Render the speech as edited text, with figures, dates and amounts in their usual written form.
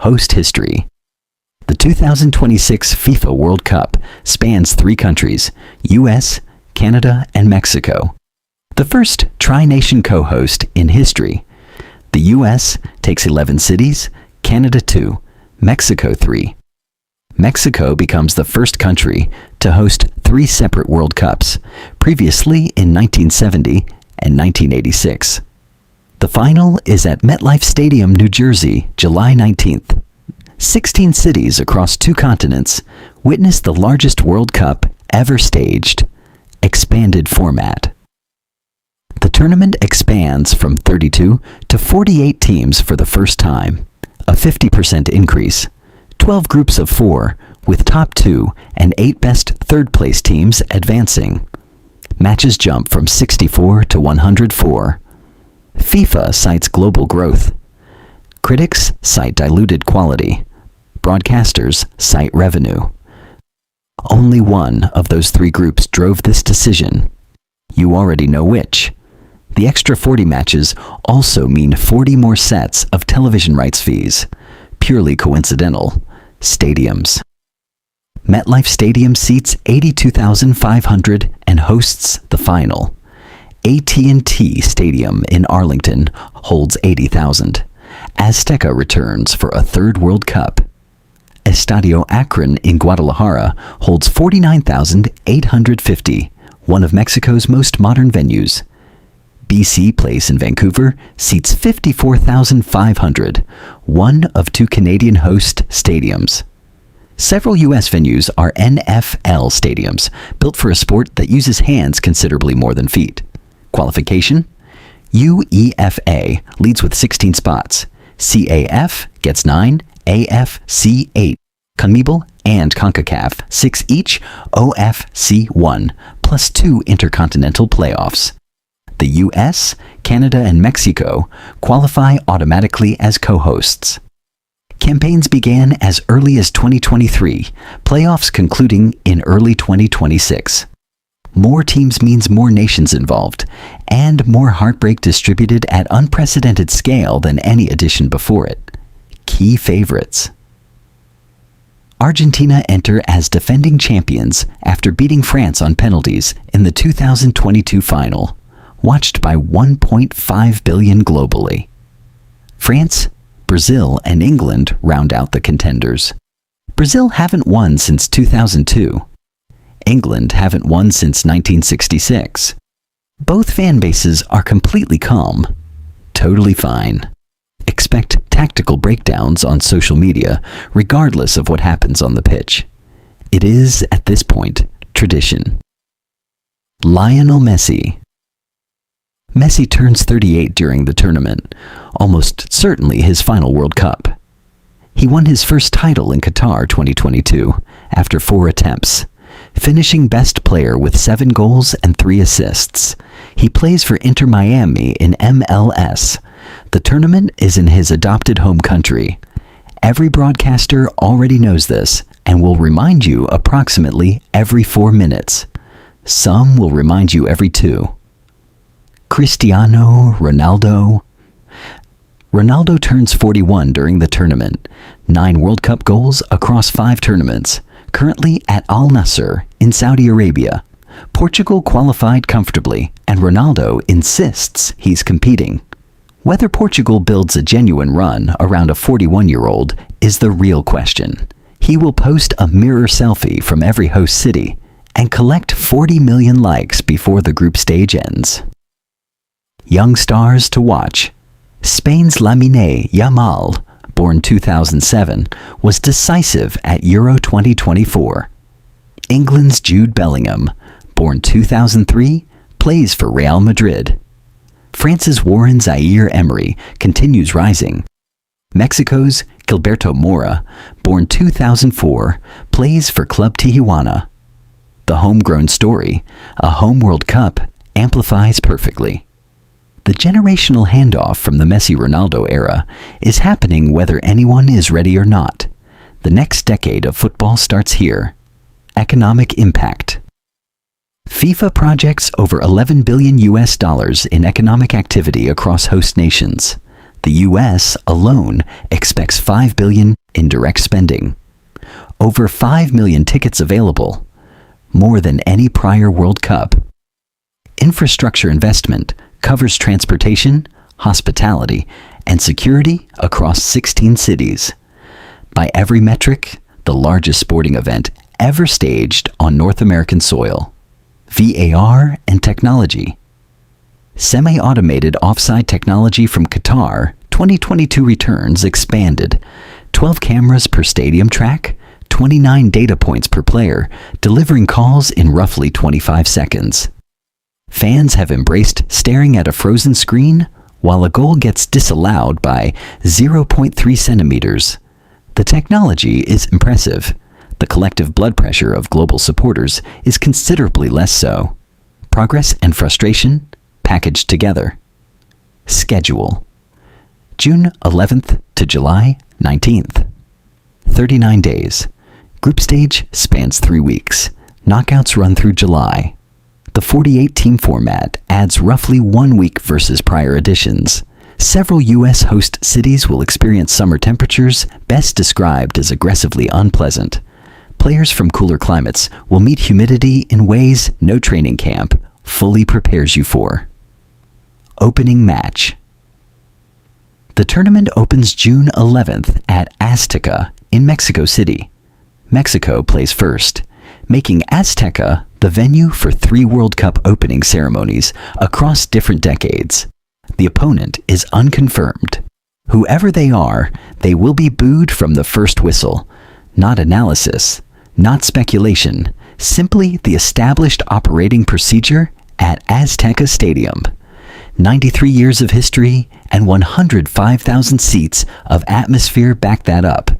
Host history. The 2026 FIFA World Cup spans 3 countries, US, Canada, and Mexico. The first tri-nation co-host in history. The US takes 11 cities, Canada 2, Mexico 3. Mexico becomes the first country to host 3 separate World Cups, previously in 1970 and 1986. The final is at MetLife Stadium, New Jersey, July 19th. 16 cities across 2 continents witness the largest World Cup ever staged. Expanded format. The tournament expands from 32 to 48 teams for the first time, a 50% increase. 12 groups of 4, with top 2 and 8 best third-place teams advancing. Matches jump from 64 to 104. FIFA cites global growth. Critics cite diluted quality. Broadcasters cite revenue. Only one of those 3 groups drove this decision. You already know which. The extra 40 matches also mean 40 more sets of television rights fees. Purely coincidental. Stadiums. MetLife Stadium seats 82,500 and hosts the final. AT&T Stadium in Arlington holds 80,000. Azteca returns for a 3rd World Cup. Estadio Akron in Guadalajara holds 49,850, one of Mexico's most modern venues. BC Place in Vancouver seats 54,500, one of 2 Canadian host stadiums. Several U.S. venues are NFL stadiums, built for a sport that uses hands considerably more than feet. Qualification: UEFA leads with 16 spots. CAF gets 9, AFC 8. CONMEBOL and CONCACAF 6 each, OFC 1, plus 2 intercontinental playoffs. The US, Canada, and Mexico qualify automatically as co-hosts. Campaigns began as early as 2023, playoffs concluding in early 2026. More teams means more nations involved, and more heartbreak distributed at unprecedented scale than any edition before it. Key favorites. Argentina enter as defending champions after beating France on penalties in the 2022 final, watched by 1.5 billion globally. France, Brazil, and England round out the contenders. Brazil haven't won since 2002. England haven't won since 1966. Both fan bases are completely calm. Totally fine. Expect tactical breakdowns on social media, regardless of what happens on the pitch. It is, at this point, tradition. Lionel Messi. Messi turns 38 during the tournament, almost certainly his final World Cup. He won his first title in Qatar 2022 after 4 attempts, finishing best player with 7 goals and 3 assists. He plays for Inter Miami in MLS. The tournament is in his adopted home country. Every broadcaster already knows this and will remind you approximately every 4 minutes. Some will remind you every 2. Cristiano Ronaldo. Ronaldo turns 41 during the tournament. 9 World Cup goals across 5 tournaments. Currently at Al Nassr in Saudi Arabia. Portugal qualified comfortably, and Ronaldo insists he's competing. Whether Portugal builds a genuine run around a 41-year-old is the real question. He will post a mirror selfie from every host city and collect 40 million likes before the group stage ends. Young stars to watch. Spain's Lamine Yamal, born 2007, was decisive at Euro 2024. England's Jude Bellingham, born 2003, plays for Real Madrid. France's Warren Zaire-Emery continues rising. Mexico's Gilberto Mora, born 2004, plays for Club Tijuana. The homegrown story, a home World Cup, amplifies perfectly. The generational handoff from the Messi-Ronaldo era is happening whether anyone is ready or not. The next decade of football starts here. Economic impact. FIFA projects over $11 billion in economic activity across host nations. The U.S. alone expects $5 billion in direct spending. Over 5 million tickets available, more than any prior World Cup. Infrastructure investment covers transportation, hospitality, and security across 16 cities. By every metric, the largest sporting event ever staged on North American soil. VAR and Technology. Semi-automated offside technology from Qatar 2022 returns expanded. 12 cameras per stadium track, 29 data points per player, delivering calls in roughly 25 seconds. Fans have embraced staring at a frozen screen while a goal gets disallowed by 0.3 centimeters. The technology is impressive. The collective blood pressure of global supporters is considerably less so. Progress and frustration packaged together. Schedule. June 11th to July 19th. 39 days. Group stage spans 3 weeks. Knockouts run through July. The 48-team format adds roughly 1 week versus prior editions. Several U.S. host cities will experience summer temperatures best described as aggressively unpleasant. Players from cooler climates will meet humidity in ways no training camp fully prepares you for. Opening match. The tournament opens June 11th at Azteca in Mexico City. Mexico plays first, making Azteca the venue for 3 World Cup opening ceremonies across different decades. The opponent is unconfirmed. Whoever they are, they will be booed from the first whistle. Not analysis, not speculation, simply the established operating procedure at Azteca Stadium. 93 years of history and 105,000 seats of atmosphere back that up.